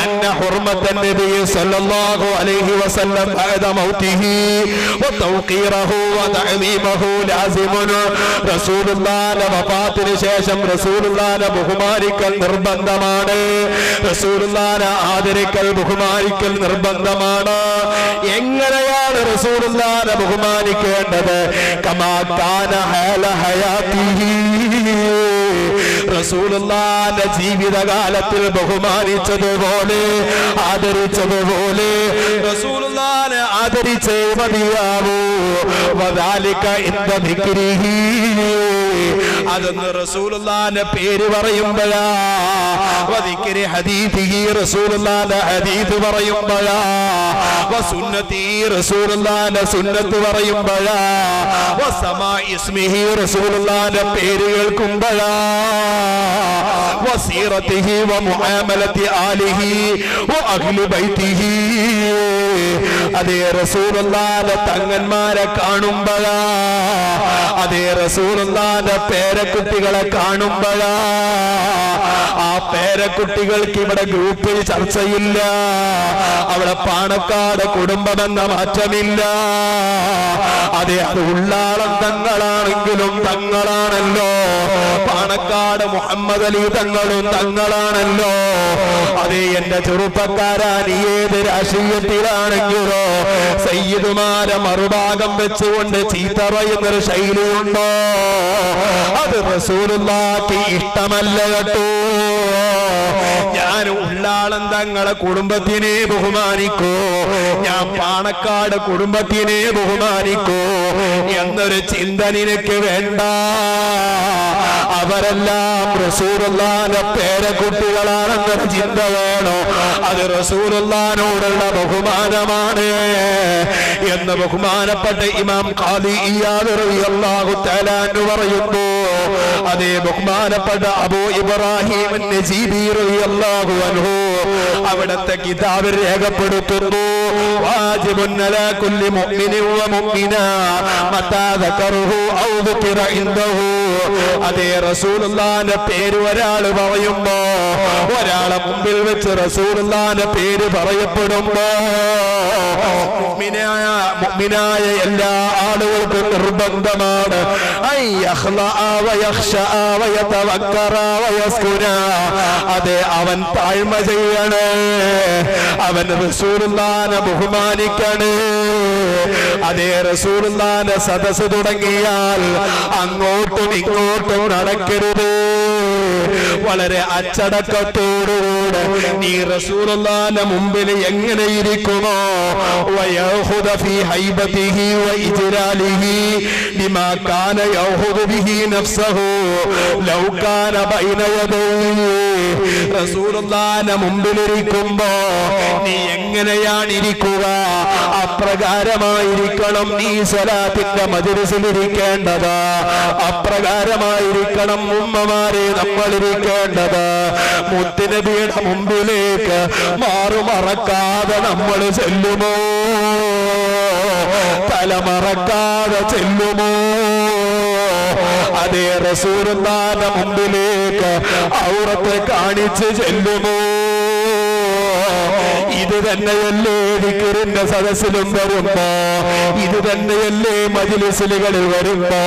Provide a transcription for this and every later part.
أن حرمة النبي صلى الله عليه وسلم بعد موته وتوقيره وتعظيمه لازم رسول الله വഫാത്തിന് ശേഷം റസൂലുള്ളാഹിനെ ബഹുമാനിക്കൽ നിർബന്ധമാണ്. റസൂലുള്ളാഹിനെ ആദരിക്കൽ ബഹുമാനിക്കൽ നിർബന്ധമാണ്. എങ്ങനെയാണ് റസൂലുള്ളാഹിനെ ബഹുമാനിക്കേണ്ടത്? കമാ കാന ഹാല ഹയാതിഹി, റസൂലുള്ളാഹിന്റെ ജീവിതകാലത്തിൽ ബഹുമാനിച്ചതുപോലെ ആദരിച്ചതുപോലെ റസൂലുള്ളാഹിനെ ആദരിച്ചേ മതിയാവൂ. വദാലിക ഇൻദ ദിക്രിഹി, അതൊന്ന് റസൂലുള്ളാഹിന്റെ പേര് പറയുമ്പോഴാ. വദിക്രി ഹദീഥിഹി, റസൂലുള്ളാഹിന്റെ ഹദീഥ് പറയുമ്പോഴാ. വസുന്നതി, റസൂലുള്ളാഹിന്റെ സുന്നത്ത് പറയുമ്പോഴാ. വസമാ ഇസ്മിഹി, റസൂലുള്ളാഹിന്റെ പേര് കേൾക്കുമ്പോഴാ. വസീറതിഹി വമുആമലതി ആലിഹി വഅഹ്ലി ബൈതിഹി, അതേ റസൂലുള്ളാഹിന്റെ തങ്ങന്മാരെ കാണുമ്പോഴാ. അതേ റസൂലുള്ളാഹിന്റെ പേരക്കുട്ടികളെ കാണുമ്പോഴാ. ആ പേരക്കുട്ടികൾക്ക് ഇവിടെ ഗ്രൂപ്പിൽ ചർച്ചയില്ല. അവിടെ പാണക്കാട് കുടുംബമെന്ന മാറ്റമില്ല. അതെ, അത് ഉള്ളാളം തങ്ങളാണെങ്കിലും തങ്ങളാണല്ലോ. പാണക്കാട് മുഹമ്മദ് അലി തങ്ങളും തങ്ങളാണല്ലോ. അതെ, എന്റെ ചെറുപ്പക്കാരാ, നീ ഏത് രാഷ്ട്രീയത്തിലാണെങ്കിലോ സയ്യിദുമാരെ മറുഭാഗം വെച്ചുകൊണ്ട് ചീത്ത പറയുന്നൊരു ശൈലിയുണ്ടോ? അത് റസൂലുള്ളാഹിക്ക് ഇഷ്ടമല്ല കേട്ടോ. ഞാൻ ഉള്ളാളം തങ്ങളെ കുടുംബത്തിനെ ബഹുമാനിക്കൂ, ഞാൻ പാണക്കാട് കുടുംബത്തിനെ ബഹുമാനിക്കൂ എന്നൊരു ചിന്ത നിനക്ക് വേണ്ട. അവരെല്ലാം റസൂലുള്ളാഹിന്റെ പേരക്കുട്ടികളാണെന്നൊരു ചിന്ത വേണോ? അത് റസൂലുള്ളാഹിനോടുള്ള ബഹുമാനമാണ് എന്ന് ബഹുമാനപ്പെട്ട ഇമാം ഖാദി ഇയാദ് റളിയല്ലാഹു തആല അൻഹു പറയുന്നു. അതേ, ബഹുമാനപ്പെട്ട അബൂ ഇബ്രാഹിം അൻ-നജീബി റളിയല്ലാഹു അൻഹു അവിടത്തെ കിതാബിൽ രേഖപ്പെടുത്തുന്നു. വാജിബുൻ അലാ കുല്ലി മുഅ്മിനിൻ വ മുഅ്മിന മതാ ദകറുഹു ഔ ദുകിറ ഇൻദഹു. അതേ, റസൂലുള്ളാഹിന്റെ പേര് ഒരാൾ പറയുമ്പോ, ഒരാളെ മുമ്പിൽ വെച്ച് റസൂലുള്ളാഹിന്റെ പേര് പറയപ്പെടുമ്പോ മുഅ്മിനായ എല്ലാ ആളുകൾക്കും നിർബന്ധമാണ് അതെ, അവൻ താഴ്മ ചെയ്യണേ, അവൻ റസൂലുള്ളാഹിനെ ബഹുമാനിക്കണേ. അതേ, റസൂലുള്ളാഹിന്റെ സദസ്സ് തുടങ്ങിയാൽ അങ്ങോട്ടും ഇങ്ങോട്ടും നടക്കരുത്. വളരെ അച്ചടക്കത്തോടുകൂടെ നീ റസൂലുള്ളാഹിന്റെ മുമ്പിൽ എങ്ങനെ ഇരിക്കുമോ വയഹുദ ഫീ ഹൈബതിഹി വഇജ്ലാലിഹി ബിമാ കാന യഹുദു ബിഹി നഫ്സഹു ലൗ കാന ബൈന യദൈഹി. റസൂലുള്ളാഹിന്റെ മുമ്പിൽ ഇരിക്കുമ്പോ നീ എങ്ങനെയാണ് ഇരിക്കുക? അപ്രകാരമായിരിക്കണം നീ സ്വലാത്തിന്റെ മജ്‌ലിസിൽ ഇരിക്കേണ്ടത്. അപ്രകാരമായിരിക്കണം ഉമ്മമാരെ നമ്മൾ ഇരിക്കേണ്ടത്. മുത്തുനബിയുടെ മുമ്പിലേക്ക് മാറുമറക്കാതെ നമ്മൾ ചെല്ലുമോ? തലമറക്കാതെ ചെല്ലുമോ? അതേ, റസൂലുള്ളാഹിന്റെ മുമ്പിലേക്ക് ഔറത്ത് കാണിച്ച് ചെല്ലുമോ? ഇത് തന്നെയല്ലേ ദിക്റിന്റെ സദസ്സിലും വരുമ്പോ, ഇത് തന്നെയല്ലേ മജ്‌ലിസുകളിൽ വരുമ്പോ,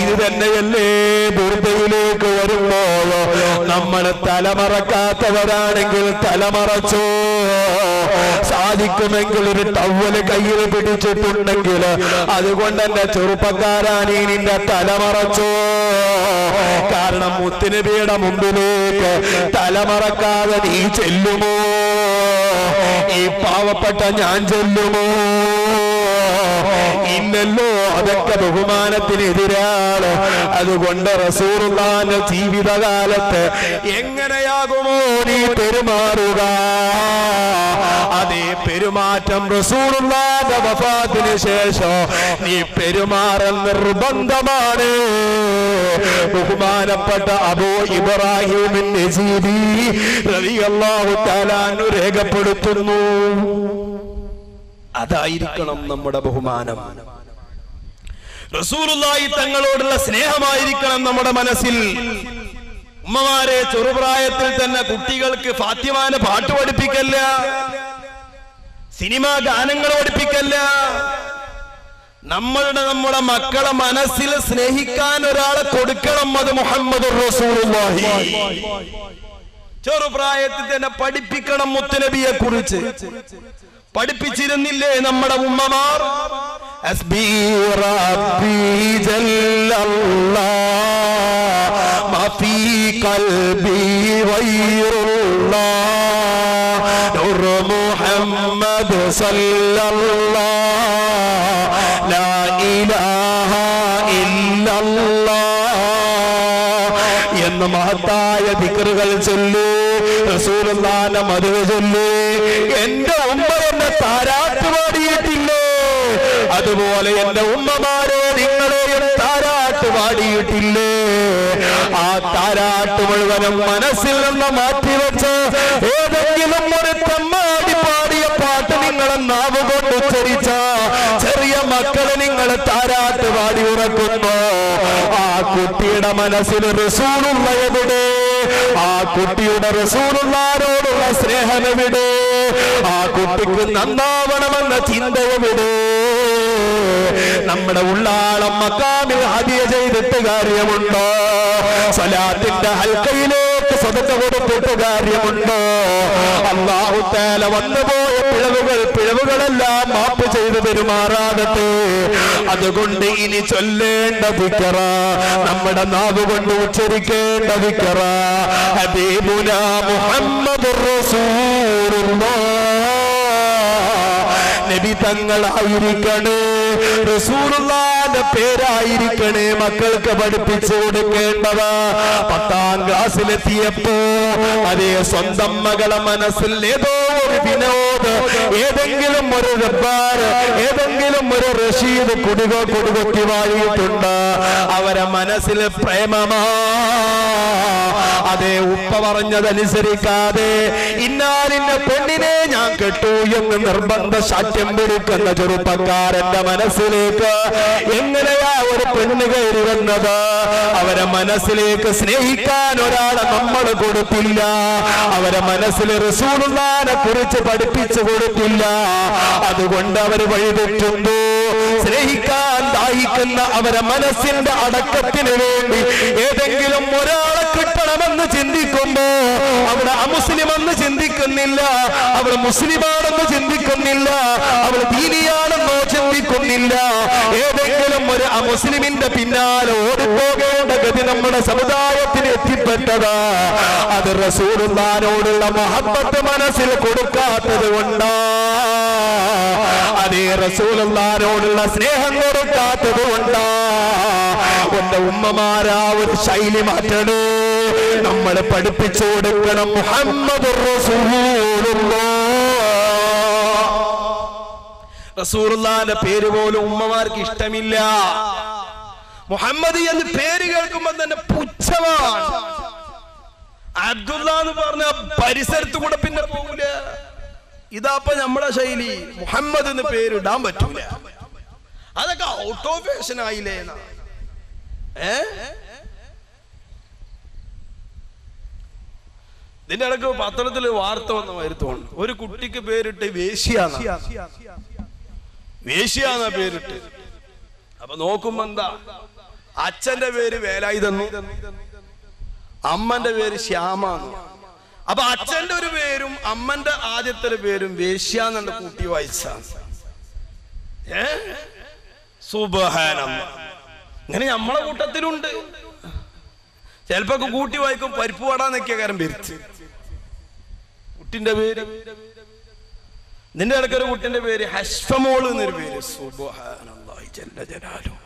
ഇത് തന്നെയല്ലേ ബുർദയിലേക്ക് വരുമ്പോ നമ്മൾ തലമറക്കാത്തവരാണെങ്കിൽ തലമറച്ചോ. സാധിക്കുമെങ്കിൽ ഒരു ടവല് കയ്യിൽ പിടിച്ചിട്ടുണ്ടെങ്കിൽ അതുകൊണ്ട് എന്റെ ചെറുപ്പക്കാരാ നീ നിന്റെ തലമറച്ചോ. കാരണം മുത്തുനബിയുടെ മുമ്പിലേക്ക് തലമറക്കാതെ നീ ചെല്ലുമോ? ഈ പാവപ്പെട്ട ഞാൻ ചെല്ലുമോ? ഇല്ലല്ലോ, അതൊക്കെ ബഹുമാനത്തിനെതിരാണ്. അതുകൊണ്ട് റസൂലുള്ളാഹിന്റെ ജീവിതകാലത്ത് എങ്ങനെയാകുമോ നീ പെരുമാറുക, അതേ പെരുമാറ്റം റസൂലുള്ളാഹിന്റെ വഫാത്തിന് ശേഷം നീ പെരുമാറൽ നിർബന്ധമാണ്. ബഹുമാനപ്പെട്ട അബൂ ഇബ്രാഹിം അൻ-നജീബി റളിയല്ലാഹു തആല അൻഹു രേഖപ്പെടുത്തുന്നു. അതായിരിക്കണം നമ്മുടെ ബഹുമാനം. റസൂലുള്ളാഹി തങ്ങളോടുള്ള സ്നേഹമായിരിക്കണം നമ്മുടെ മനസ്സിൽ. ഉമ്മമാരെ ചെറുപ്രായത്തിൽ തന്നെ കുട്ടികൾക്ക് ഫാത്തിമാനെ പാട്ട് പഠിപ്പിക്കല്ല, സിനിമാ ഗാനങ്ങൾ പഠിപ്പിക്കല്ല. നമ്മുടെ മക്കളെ മനസ്സിൽ സ്നേഹിക്കാൻ ഒരാളെ കൊടുക്കണം. അത് മുഹമ്മദുർ റസൂലുള്ളാഹി. ചെറുപ്രായത്തിൽ തന്നെ പഠിപ്പിക്കണം. മുത്തുനബിയെ കുറിച്ച് പഠിപ്പിച്ചിരുന്നില്ലേ നമ്മുടെ ഉമ്മമാർ? ഹസ്ബി റബ്ബി ജല്ലല്ലാഹ് മാ ഫീ ഖൽബി ഗൈറുല്ലാഹ് നൂർ മുഹമ്മദ് സല്ലല്ലാഹ് ലാ ഇലാഹ ഇല്ലല്ലാഹ് എന്ന മഹത്തായ ദിക്റുകൾ ചൊല്ലൂ, റസൂലുള്ളാഹിന്റെ മദ്ഹ് ചൊല്ലൂ. എന്റെ ഉമ്മ എന്നെ താരാട്ട് പാടിയിട്ടില്ലേ? അതുപോലെ എന്റെ ഉമ്മമാരെ നിങ്ങളെയും താരാട്ട് പാടിയിട്ടില്ലേ? ആ താരാട്ട് മുഴുവനും മനസ്സിൽ നിന്ന് മാറ്റിവെച്ച് ഏതെങ്കിലും ഒരു തെമ്മാടി പാടിയ പാട്ട് നിങ്ങളെ നാവ് കൊണ്ട് ഉച്ചരിച്ച ചെറിയ മക്കളെ നിങ്ങൾ താരാട്ട് പാടി ഉറക്കുന്നു. ആ കുട്ടിയുടെ മനസ്സിൽ റസൂലുള്ള എവിടെ? ആ കുട്ടിയുടെ റസൂലുള്ളാഹിനോടുള്ള സ്നേഹം എവിടെ? ആ കുട്ടിക്ക് നന്നാവണമെന്ന ചിന്ത എവിടെ? നമ്മുടെ ഉള്ളാളം മക്കാമിൽ ഹദിയ ചെയ്തിട്ട് കാര്യമുണ്ടോ? സ്വലാത്തിന്റെ ഹൽക്കയിലേക്ക് സദഖ കൊടുത്തിട്ട് കാര്യമുണ്ടോ? അല്ലാഹു തആല വന്നുപോയ പിഴവുകളെല്ലാം മാപ്പ് ചെയ്തു പെരുമാറാകട്ടെ. അതുകൊണ്ട് ഇനി ചൊല്ലേണ്ട ദിക്റ, നമ്മുടെ നാവ് കൊണ്ട് ഉച്ചരിക്കേണ്ട ദിക്റ ഹബീബുനാ മുഹമ്മദുർ റസൂലുള്ളാഹ്. നബി തങ്ങളായിരിക്കണേ, റസൂലുള്ളാഹിന്റെ പേരായിരിക്കണേ മക്കൾക്ക് പഠിപ്പിച്ചു കൊടുക്കേണ്ടത്. 10ാം ക്ലാസ്സിലെത്തിയപ്പോ അതേ സ്വന്തം മകളെ മനസ്സിൽ ഏതോ ഒരു വിനോദ്, ഏതെങ്കിലും ഒരു റബ്ബാർ, ഏതെങ്കിലും ഒരു റഷീദ് കുടുകൊത്തി വാഴിയിട്ടുണ്ട്. അവരെ മനസ്സിൽ പ്രേമമാ. അതേ ഉപ്പ പറഞ്ഞതനുസരിക്കാതെ ഇന്നാലിന്റെ പെണ്ണിനെ ഞാൻ കെട്ടു എന്ന് നിർബന്ധ ശാഠ്യം പിടിക്കുന്ന ചെറുപ്പക്കാരന്റെ മനസ്സിലേക്ക് എങ്ങനെയാ ഒരു പെണ്ണ് കയറി വന്നത്? അവരെ മനസ്സിലേക്ക് സ്നേഹിക്കാൻ ഒരാളെ നമ്മൾ കൊടുത്തില്ല. അവരെ മനസ്സിൽ റസൂലുള്ളാഹിനെ കുറിച്ച് പഠിപ്പിച്ചു കൊടുത്തില്ല. അതുകൊണ്ട് അവർ വഴിതെറ്റുന്നു. സ്നേഹിക്കാൻ ദാഹിക്കുന്ന അവരെ മനസ്സിന്റെ അടക്കത്തിന് വേണ്ടി ഏതെങ്കിലും ഒരാളെ കിട്ടണമെന്ന് ചിന്തിക്കുമ്പോ അവിടെ അമുസ്ലിമെന്ന് ചിന്തിക്കുന്നില്ല, അവൾ മുസ്ലിമാണെന്ന് ചിന്തിക്കുന്നില്ല, അവൾ ദീനിയാണെന്നോ ചിന്തിക്കുന്നില്ല. ഏതെങ്കിലും ഒരു അമുസ്ലിമിന്റെ പിന്നാലെ ഓടിപ്പോകേണ്ട ഗതി നമ്മുടെ സമുദായത്തിന് എത്തിപ്പെട്ടതാ. അത് റസൂലുള്ളാഹിനോടുള്ള മഹബ്ബത്ത് മനസ്സിൽ കൊടുക്കാത്തത് കൊണ്ടാ. അതേ റസൂലുള്ളാഹിനോടുള്ള സ്നേഹം കൊടുക്കാത്തത് കൊണ്ടാ. എന്റെ ഉമ്മമാരാ ഒരു ശൈലി മാറ്റണേ. നമ്മൾ പഠിപ്പിച്ചു കൊടുക്കണം മുഹമ്മദുർ റസൂലുള്ളാഹ്. റസൂലുള്ളാഹിന്റെ പേര് പോലും ഉമ്മമാർക്ക് ഇഷ്ടമില്ല. മുഹമ്മദ് എന്ന് പേര് കേൾക്കുമ്പോൾ തന്നെ പുച്ഛമാണ്. അബ്ദുള്ള എന്ന് പറഞ്ഞ പരിസരത്ത് കൂടെ പിന്നെ പോകൂല. ഇതാപ്പ നമ്മുടെ ശൈലി. മുഹമ്മദ് എന്ന് പേരിടാൻ പറ്റൂല. അതൊക്കെ ഔട്ട് ഓഫ് ഫാഷൻ ആയില്ലേ? ഇതിന്റെ ഇടയ്ക്ക് പത്രത്തിൽ വാർത്ത വന്ന വരുത്തോണ്ട് ഒരു കുട്ടിക്ക് പേരിട്ട് വേശ്യാന്ന പേരിട്ട്. അപ്പൊ നോക്കുമ്പോ എന്താ, അച്ഛന്റെ പേര് വേലായി തന്നു, അമ്മന്റെ പേര് ശ്യാമാന്നു. അപ്പൊ അച്ഛന്റെ ഒരു പേരും അമ്മന്റെ ആദ്യത്തെ പേരും വേശ്യാന്നെ കൂട്ടി വായിച്ച. സുബ്ഹാനല്ലാഹ്. ഇങ്ങനെ നമ്മളെ കൂട്ടത്തിലുണ്ട്. ചിലപ്പോ കൂട്ടി വായിക്കും പരിപ്പ് വടാന്നൊക്കെ കാരം പേരിച്ച് കുട്ടിന്റെ പേര്. നിന്റെ ഇടയ്ക്കൊരു കുട്ടിന്റെ പേര് ഹഷ്ഫമോൾ എന്നൊരു പേര്. സുബ്ഹാനല്ലാഹി ജല്ല ജലാലുഹു.